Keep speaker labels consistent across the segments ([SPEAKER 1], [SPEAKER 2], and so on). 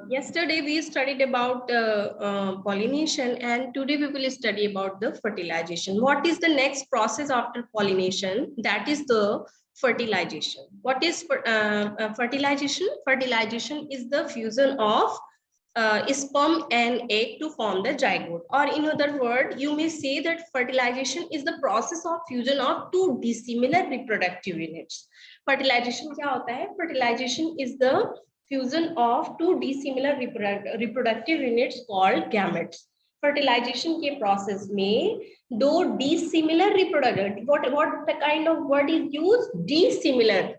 [SPEAKER 1] Yesterday we studied about pollination, and today we will study about the fertilization. What is the next process after pollination? That is the fertilization. What is fertilization? Fertilization is the fusion of sperm and egg to form the zygote. Or in other words, you may say that fertilization is the process of fusion of two dissimilar reproductive units. Fertilization क्या होता है? Fertilization is the fusion of two dissimilar reproductive units called gametes. Fertilization के process में दो dissimilar reproductive, what the kind of word is used? Dissimilar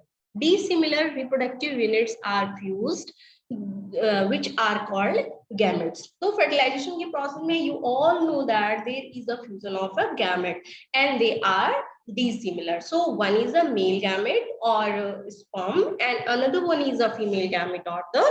[SPEAKER 1] reproductive units are fused, which are called gametes. So fertilization के process में you all know that there is a fusion of a gamete and they are dissimilar. So one is a male gamete or sperm and another one is a female gamete or the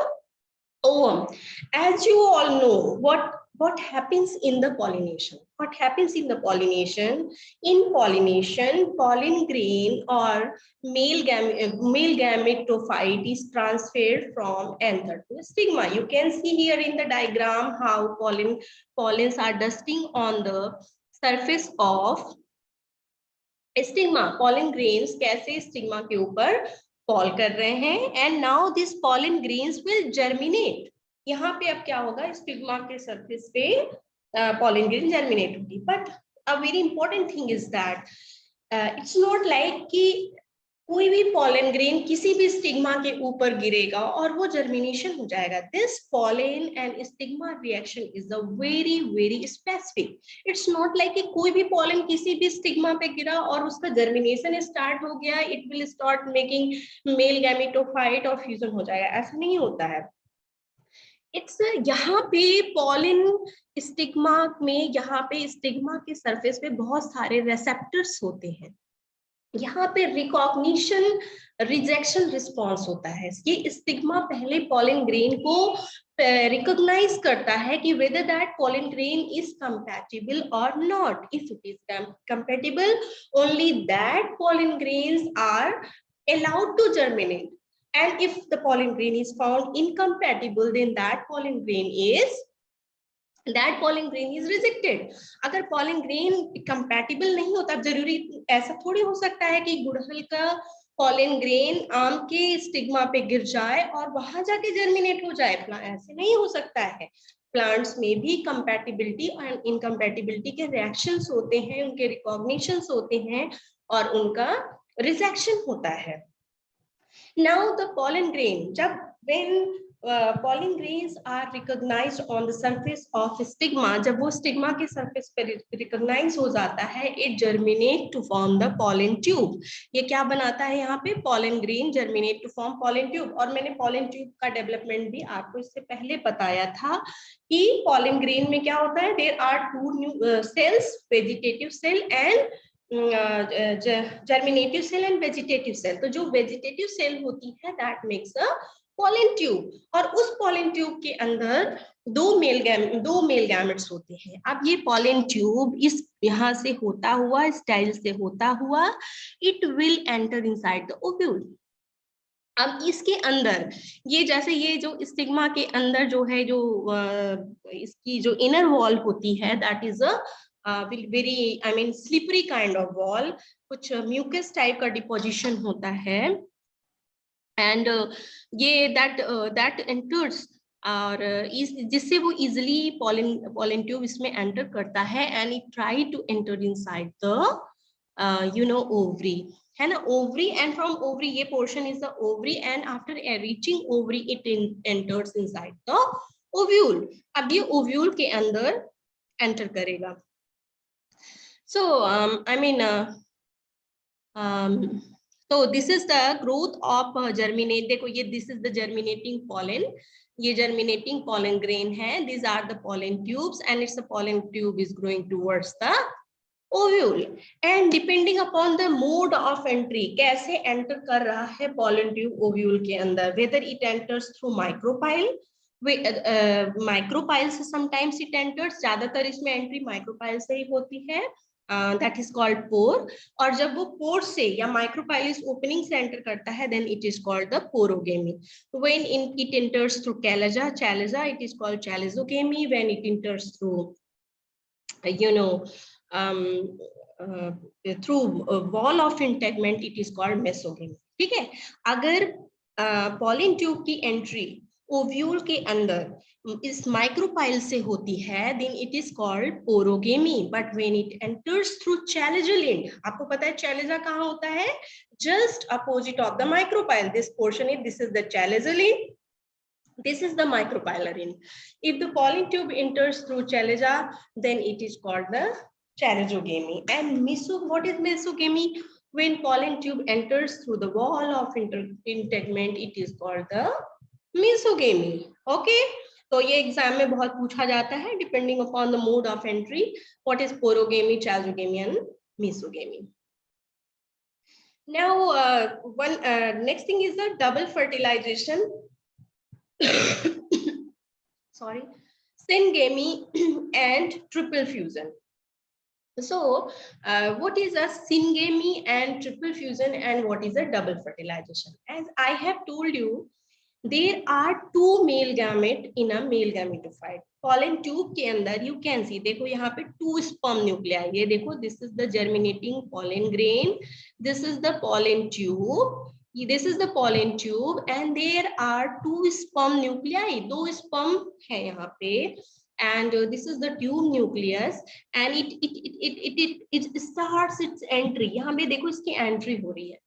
[SPEAKER 1] ovum. As you all know, what happens in the pollination? What happens in the pollination? In pollination, pollen grain or male gametophyte is transferred from anther to stigma. You can see here in the diagram how pollens are dusting on the surface of stigma. pollen grains कैसे stigma के ऊपर fall कर रहे हैं and now this pollen grains will germinate. यहाँ पे अब क्या होगा? स्टिग्मा के सरफेस पे pollen grain germinate होगी. But a very important thing is that it's not like कि कोई भी pollen grain किसी भी स्टिग्मा के ऊपर गिरेगा और वो germination हो जाएगा. This pollen and stigma reaction is a very specific. It's not like कि कोई भी pollen किसी भी स्टिग्मा पे गिरा और उसका germination स्टार्ट हो गया, it will start making male gametophyte और fusion हो जाएगा. ऐसा नहीं होता है. It's यहाँ पे pollen स्टिग्मा में, यहाँ पे स्टिग्मा के सरफेस पे बहुत सारे receptors होते हैं. यहाँ पे रिकॉग्निशन रिजेक्शन रिस्पॉन्स होता है. ये स्टिग्मा पहले पॉलन ग्रेन को रिकॉग्नाइज करता है कि whether that pollen grain is compatible or not. If it is compatible, only that pollen grains are allowed to germinate. And if the pollen grain is found incompatible, then that pollen grain is rejected. अगर pollen grain compatible नहीं होता, जरूरी ऐसा थोड़ी हो सकता है कि गुड़हल का pollen grain आम के स्टिग्मा पे गिर जाए और वहां जाके जर्मिनेट हो जाए. ऐसे नहीं हो सकता है. प्लांट्स में भी कंपैटिबिलिटी और इनकम्पैटिबिलिटी के रिएक्शंस होते हैं, उनके रिकॉग्निशंस होते हैं और उनका रिजेक्शन होता है. नाउ द pollen grain, जब when pollen grains are recognized on the surface of stigma, जब वो स्टिग्मा के सरफेस पे रिकॉग्नाइज हो जाता है, it germinate to form the pollen tube. ये क्या बनाता है? यहाँ पे pollen grain germinate to form pollen tube. और मैंने pollen tube का डेवलपमेंट भी आपको इससे पहले बताया था कि pollen grain में क्या होता है? There are two new cells, vegetative cell and germinative cell and vegetative cell. तो जो vegetative cell होती है that makes a pollen tube. और उस pollen tube के अंदर दो मेल गैमेट्स होते हैं. अब ये pollen tube इस यहाँ से होता हुआ, स्टाइल से होता हुआ, it will enter inside the ovule. अब इसके अंदर ये जैसे ये जो स्टिग्मा के अंदर जो है, जो इसकी जो इनर वॉल होती है, that is a very slippery kind of wall. कुछ म्यूकस टाइप का डिपोजिशन होता है and ये that enters और जिससे वो easily pollen tube इसमें enter करता है and it try to enter inside the ovary, है ना. ovary, and from ovary ये portion is the ovary and after reaching ovary it enters inside the ovule. अब ये ovule के अंदर enter करेगा. So so this is the growth of germinate. देखो ये this is the germinating pollen. ये germinating pollen grain है. These are the pollen tubes and it's the pollen tube is growing towards the ovule. And depending upon the mode of entry, कैसे enter कर रहा है pollen tube ovule के अंदर, whether it enters through micropyle, micropyle से sometimes it enters, ज्यादातर इसमें entry micropyle से ही होती है. that is called pore. और जब वो pore से या micropyle opening से enter करता है, then it is called the porogamy. When it enters through chalaza, it is called chalazogamy. When it enters through, through wall of integument, it is called mesogamy. ठीक है. अगर pollen tube की entry ovule के अंदर इस micropyle से होती है, then it is called porogamy. But when it enters through chalaza end, आपको पता है chalaza कहाँ होता है? Just opposite of the micropyle. This portion is, this is the chalaza end. This is the micropylar end. If the pollen tube enters through chalaza, then it is called the chalazogamy. And what is mesogamy? When pollen tube enters through the wall of integument, it is called the mesogamy. Okay, तो ये exam में बहुत पूछा जाता है, depending upon the mode of entry, what is porogamy, chalazogamy and mesogamy. Now next thing is the double fertilization. Sorry, syngamy and triple fusion. So what is a syngamy and triple fusion, and what is a double fertilization? As I have told you, there are two male gamete in a male gametophyte. Pollen tube के अंदर you can see, देखो यहाँ पे two sperm nuclei, ये देखो, this is the germinating pollen grain, this is the pollen tube, this is the pollen tube, and there are two sperm nuclei, दो sperm है यहाँ पे, and this is the tube nucleus, and it starts its entry. यहाँ पे देखो इसकी entry हो रही है.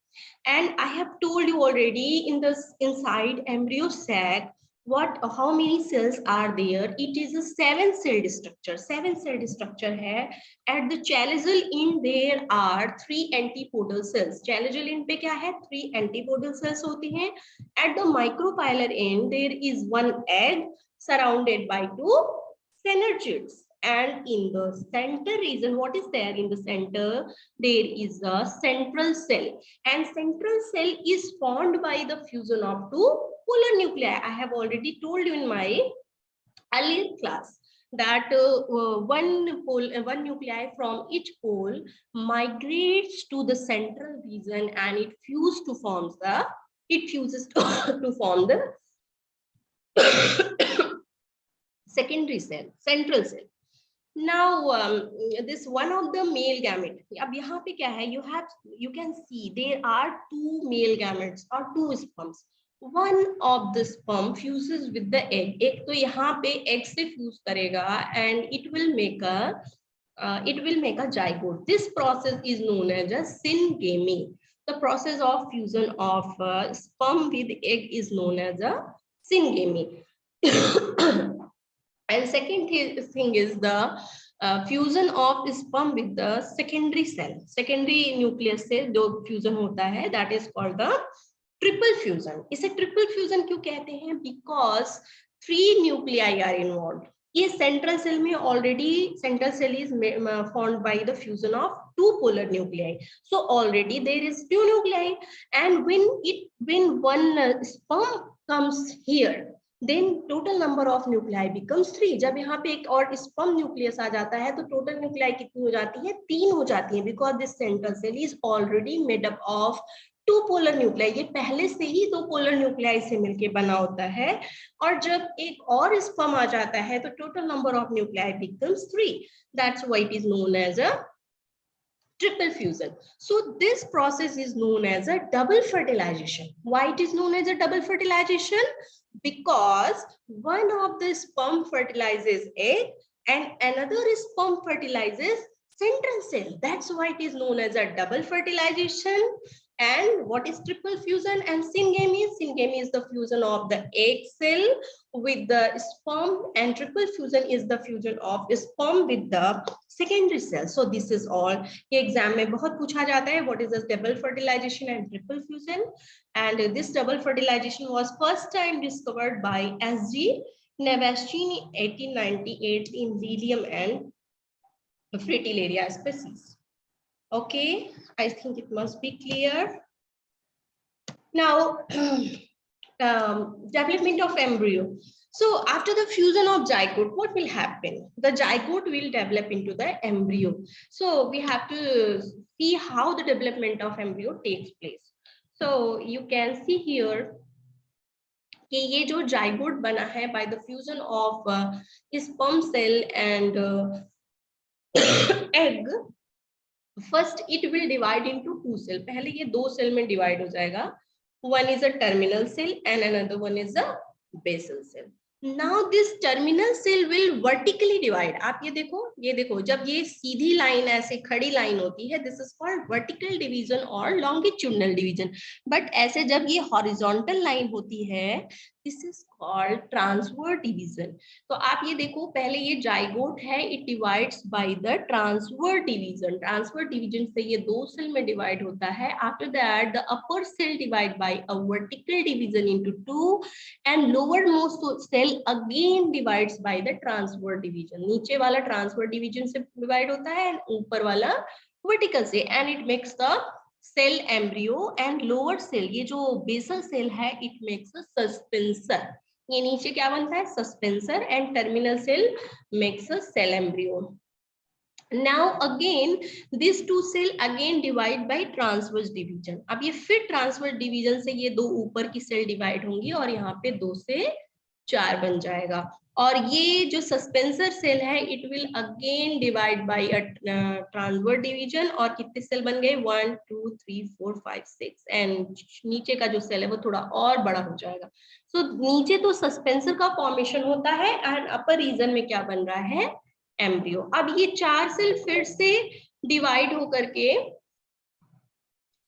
[SPEAKER 1] And I have told you already, in the inside embryo sac, how many cells are there? It is a 7-celled structure. 7-celled structure है. At the chalazal end there are 3 antipodal cells. Chalazal end पे क्या है? 3 antipodal cells होती हैं. At the micropylar end there is 1 egg surrounded by 2 synergids. And in the center region, what is there in the center? There is a central cell, and central cell is formed by the fusion of 2 polar nuclei. I have already told you in my earlier class that one nuclei from each pole migrates to the central region, and it fuses to form the secondary cell, central cell. Now this one of the male gamete, अब यहाँ पे क्या है, you can see there are 2 male gametes or 2 sperms. One of the sperm fuses with the egg. एक तो यहाँ पे egg से fuse करेगा, and it will make a zygote. This process is known as a syngamy. The process of fusion of sperm with egg is known as a syngamy. And second thing is the fusion of sperm with the secondary cell. Secondary nucleus से जो fusion होता है, that is called the triple fusion. इसे triple fusion क्यों कहते हैं? Because 3 nuclei are involved. ये central cell में already central cell is formed by the fusion of 2 polar nuclei. So already there is 2 nuclei, and when one sperm comes here, then total number of nuclei becomes 3. जब यहाँ पे एक और sperm nucleus आ जाता है, तो total nuclei कितनी हो जाती है? 3 हो जाती है, because this central cell is already made up of 2 polar nuclei. ये पहले से ही 2 polar nuclei से मिलके बना होता है, और जब एक और sperm आ जाता है, तो total number of nuclei becomes 3. That's why it is known as a triple fusion. So this process is known as a double fertilization. Why it is known as a double fertilization? Because one of the sperm fertilizes egg and another sperm fertilizes central cell. That's why it is known as a double fertilization. And what is triple fusion and syngamy? Syngamy is the fusion of the egg cell with the sperm, and triple fusion is the fusion of sperm with the secondary cell. So this is all. ये exam में बहुत पूछा जाता है, what is the double fertilization and triple fusion? And this double fertilization was first time discovered by S.G. Navashini 1898 in Lilium and Fritillaria species. Okay, I think it must be clear. Now, development of embryo. So after the fusion of zygote, what will happen? The zygote will develop into the embryo. So we have to see how the development of embryo takes place. So you can see here कि ये जो zygote बना है by the fusion of sperm cell and egg, first it will divide into two cell. पहले ये दो cell में divide हो जाएगा. One is a terminal cell and another one is a basal cell. Now this terminal cell will vertically divide. आप ये देखो जब ये सीधी लाइन ऐसे खड़ी लाइन होती है, this is called vertical division or longitudinal division. But ऐसे जब ये horizontal line होती है, this is called transverse division. तो आप ये देखो पहले ये जाइगोट है, it divides by the transverse division. Transverse division से ये दो सेल में डिवाइड होता है. After that the upper cell divide by a vertical division into two and lowermost cell again divides by the transverse division. नीचे वाला transverse division से divide होता है and ऊपर वाला vertical से, and it makes the cell embryo and lower cell, ये जो basal cell है, it makes a suspensor. ये नीचे क्या बनता है? Suspensor, and terminal cell makes a cell embryo. Now again these two cell again divide by transverse division. अब ये फिर transverse division से ये दो ऊपर की सेल डिवाइड होंगी और यहाँ पे 2 से 4 बन जाएगा. और ये जो सस्पेंसर सेल है it will again divide by a transverse division. और कितने सेल बन गए? 1 2 3 4 5 6, एंड नीचे का जो सेल है वो थोड़ा और बड़ा हो जाएगा. सो नीचे तो सस्पेंसर का फॉर्मेशन होता है एंड अपर रीजन में क्या बन रहा है? एम्ब्रियो. अब ये 4 सेल फिर से डिवाइड होकर के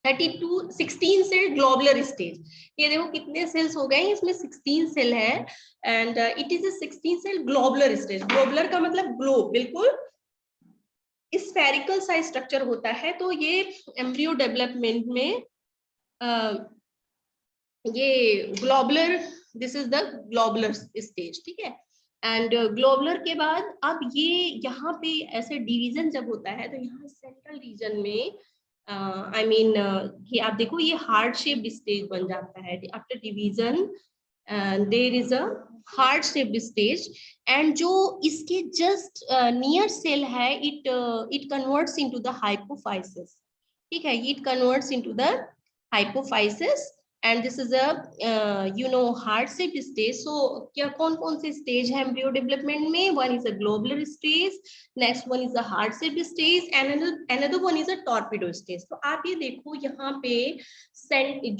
[SPEAKER 1] 16 सेल ग्लोबुलर स्टेज. ये देखो कितने सेल्स हो गए, इसमें 16 सेल है and it is a 16 cell globular stage. Globular का मतलब ग्लोब, बिल्कुल स्फेरिकल साइज स्ट्रक्चर होता है. तो ये एम्ब्रियो डेवलपमेंट में ये globular, this is the globular stage. ठीक है. एंड ग्लोबुलर के बाद अब ये यहाँ पे ऐसे डिवीजन जब होता है तो यहाँ सेंट्रल रीजन में आई मीन ये आप देखो ये हार्ट शेप्ड स्टेज बन जाता है. After division there is a heart shaped stage and जो इसके जस्ट नियर सेल है it converts into the hypophysis. ठीक है, it converts into the hypophysis and this is a heart shaped stage. So क्या कौन से स्टेज है embryo development में? One is a globular stage, next one is a heart shaped stage and another one is a torpedo stage. तो आप ये देखो यहाँ पे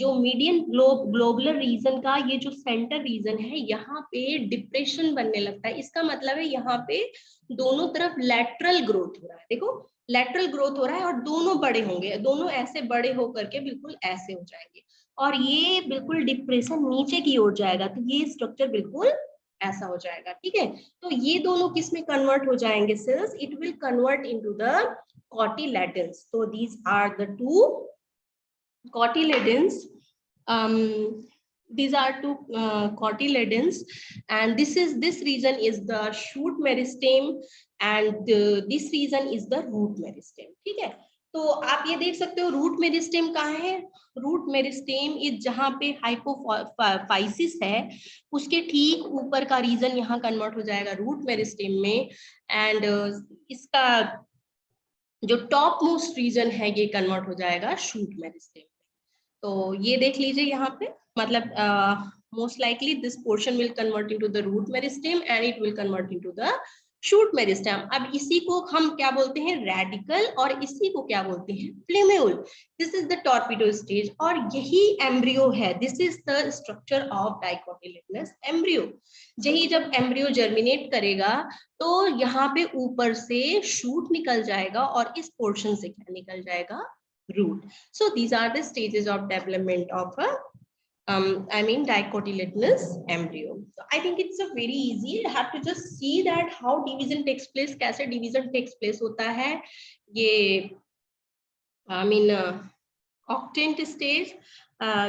[SPEAKER 1] जो मीडियन ग्लोबुलर रीजन का ये जो सेंटर रीजन है यहाँ पे डिप्रेशन बनने लगता है. इसका मतलब है यहाँ पे दोनों तरफ लैटरल ग्रोथ हो रहा है. देखो लैटरल ग्रोथ हो रहा है और दोनों बड़े होंगे, दोनों ऐसे बड़े होकर के बिल्कुल ऐसे हो जाएंगे और ये बिल्कुल डिप्रेशन नीचे की ओर जाएगा. तो ये स्ट्रक्चर बिल्कुल ऐसा हो जाएगा. ठीक है. तो ये दोनों किस में कन्वर्ट हो जाएंगे cells? It will convert into the cotyledons. तो these are the two cotyledons. These are two cotyledons and this region is the shoot meristem and this region is the root meristem. ठीक है. तो आप ये देख सकते हो रूट मेरिस्टेम कहाँ है? रूट मेरिस्टेम इज जहाँ पे हाइपोफाइसिस है उसके ठीक ऊपर का रीजन यहाँ कन्वर्ट हो जाएगा रूट मेरिस्टेम में एंड इसका जो टॉप मोस्ट रीजन है ये कन्वर्ट हो जाएगा शूट मेरिस्टेम. तो ये देख लीजिए यहाँ पे मतलब most likely this portion will convert into the root meristem and it will convert into the shoot meristem. अब इसी को हम क्या बोलते हैं? रेडिकल. और इसी को क्या बोलते हैं? Plumule. This is the torpedo stage और यही एम्ब्रियो है. This is the structure of dicotyledonous embryo. यही जब एम्ब्रियो जर्मिनेट करेगा तो यहाँ पे ऊपर से शूट निकल जाएगा और इस पोर्शन से क्या निकल जाएगा? root. So these are the stages of development of a dicotyledonous embryo. So I think it's a very easy. You have to just see that how division takes place. कैसे division takes place होता है. ये octant stage,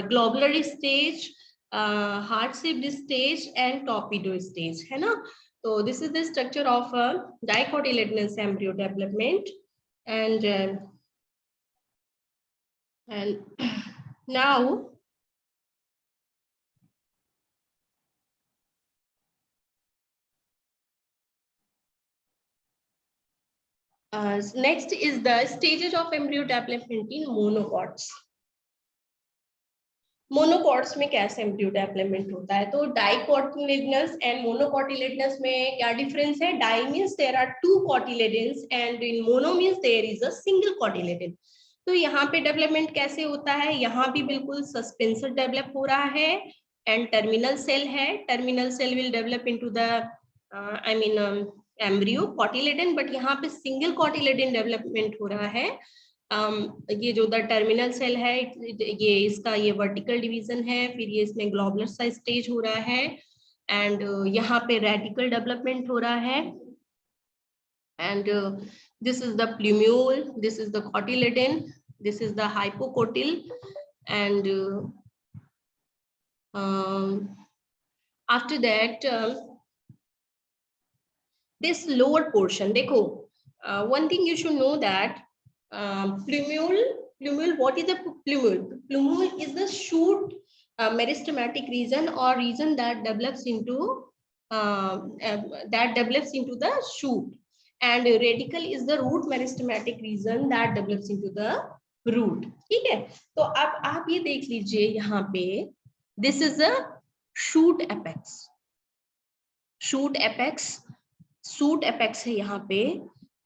[SPEAKER 1] globular stage, heart-shaped stage and torpedo stage है ना. So this is the structure of a dicotyledonous embryo development and now Next is the stages of embryo development in monocots. Monocots में कैसे embryo development होता है? तो डाइकोटिलेडनस and मोनोकॉटिलेडनस में क्या difference है? Di means there are two cotyledons and in mono means there is a single cotyledon. तो यहाँ पे डेवलपमेंट कैसे होता है? यहाँ भी बिल्कुल सस्पेंसर डेवलप हो रहा है एंड टर्मिनल सेल है. Terminal cell will develop into the I mean embryo cotyledon, but यहाँ पे सिंगल कॉटिलेडन डेवलपमेंट हो रहा है. ये जो द टर्मिनल सेल है, ये इसका ये वर्टिकल डिवीजन है, फिर ये इसमें ग्लोबुलर सा स्टेज हो रहा है एंड यहाँ पे रेडिकल डेवलपमेंट हो रहा है. And this is the plumule, this is the cotyledon, this is the hypocotyl and after that this lower portion. देखो, one thing you should know that plumule, what is the plumule? Plumule is the shoot meristematic region or region that develops into the shoot, and radical is the root meristematic region that develops into the root. ठीक है, तो अब आप ये देख लीजिए यहाँ पे, this is a shoot apex. shoot apex, suit apex है यहाँ पे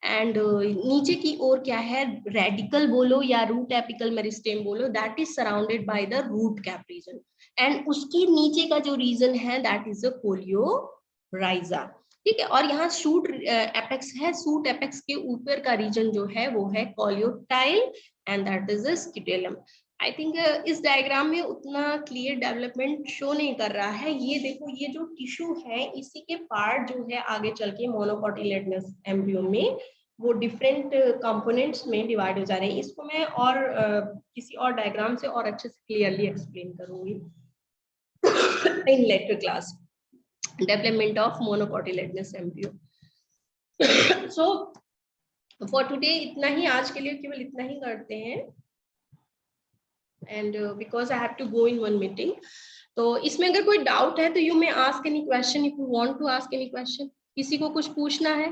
[SPEAKER 1] एंड नीचे की ओर क्या है? रेडिकल बोलो या रूट एपिकल मेरिस्टेम बोलो, that is surrounded by the root cap region and उसके नीचे का जो रीजन है दैट इज अ कोलियोराइजा. ठीक है, और यहाँ शूट एपेक्स है. सूट एपेक्स के ऊपर का रीजन जो है वो है coleoptile and that is a scutellum. I think इस डायग्राम में उतना क्लियर डेवलपमेंट शो नहीं कर रहा है. ये देखो, ये जो टिश्यू है इसी के पार्ट जो है आगे चल के मोनोकॉटिलेडनस एम्ब्रियो में वो डिफरेंट कंपोनेंट्स में डिवाइड हो जा रहे हैं. इसको मैं और किसी और डायग्राम से और अच्छे से क्लियरली एक्सप्लेन करूंगी in later class. Development of monocotyledonous embryo. So for today इतना ही, आज के लिए केवल इतना ही करते हैं. And because I have to go in one meeting, तो इसमें अगर कोई डाउट है तो you may ask any question if you want to ask any question. किसी को कुछ पूछना है?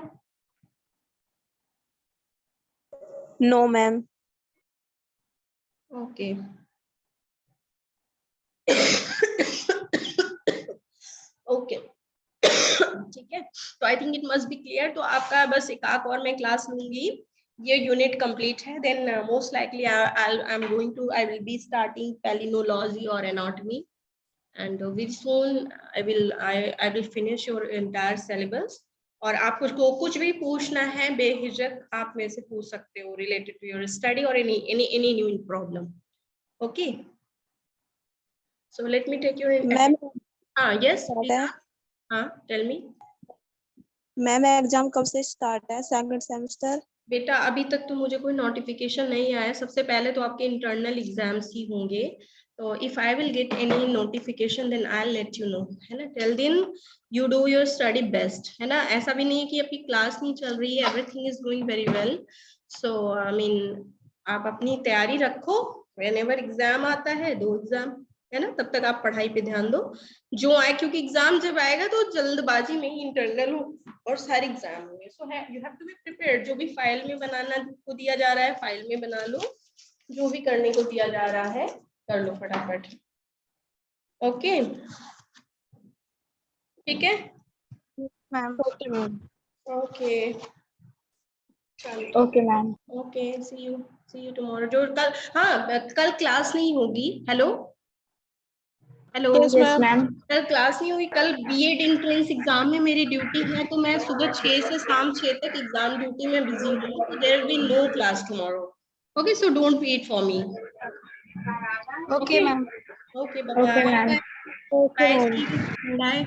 [SPEAKER 2] No ma'am.
[SPEAKER 1] Okay. Okay. ठीक है, तो I think it must be clear. तो आपका बस एक आध और मैं क्लास लूंगी, ये यूनिट कंप्लीट है. Then most likely I will be starting palynology or anatomy, and very soon I will finish your entire syllabus. और आपको कुछ भी पूछना है बेहिचक आप मेरे से पूछ सकते हो related to your study or any new problem. Okay, so let me take your
[SPEAKER 2] ma'am.
[SPEAKER 1] yes, tell me.
[SPEAKER 2] Ma'am exam कब से स्टार्ट है? Second semester?
[SPEAKER 1] बेटा अभी तक तो मुझे कोई नोटिफिकेशन नहीं आया. सबसे पहले तो आपके इंटरनल एग्जाम्स ही होंगे. तो if I will get any notification then I will let you know, है ना. Till then you do your study best, है ना. ऐसा भी नहीं है कि आपकी क्लास नहीं चल रही है, everything is going very well. So I mean आप अपनी तैयारी रखो. व्हेनेवर एग्जाम आता है, 2 एग्जाम है ना, तब तक आप पढ़ाई पे ध्यान दो जो आए, क्योंकि एग्जाम जब आएगा तो जल्दबाजी में ही इंटरनल हो और सारे एग्जाम होंगे. So you have to be prepared. जो भी फाइल में बनाना को दिया जा रहा है फाइल में बना लो, जो भी करने को दिया जा रहा है कर लो फटाफट. ओके, ठीक है
[SPEAKER 2] ma'am. Okay ma'am.
[SPEAKER 1] Okay
[SPEAKER 2] okay ma'am.
[SPEAKER 1] Okay, see you tomorrow. जो कल, हाँ कल क्लास नहीं होगी. Hello hello.
[SPEAKER 2] Yes ma'am.
[SPEAKER 1] कल क्लास नहीं हुई. कल बीएड एंट्रेंस एग्जाम में मेरी ड्यूटी है, तो मैं सुबह 6 से शाम 6 तक एग्जाम ड्यूटी में बिजी हूँ. तो there will be no class tomorrow. Okay, so don't wait for me.
[SPEAKER 2] Okay ma'am.
[SPEAKER 1] Okay, bye bye.
[SPEAKER 2] Okay ma'am.
[SPEAKER 1] Bye.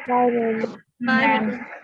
[SPEAKER 2] Bye ma'am.
[SPEAKER 1] Bye.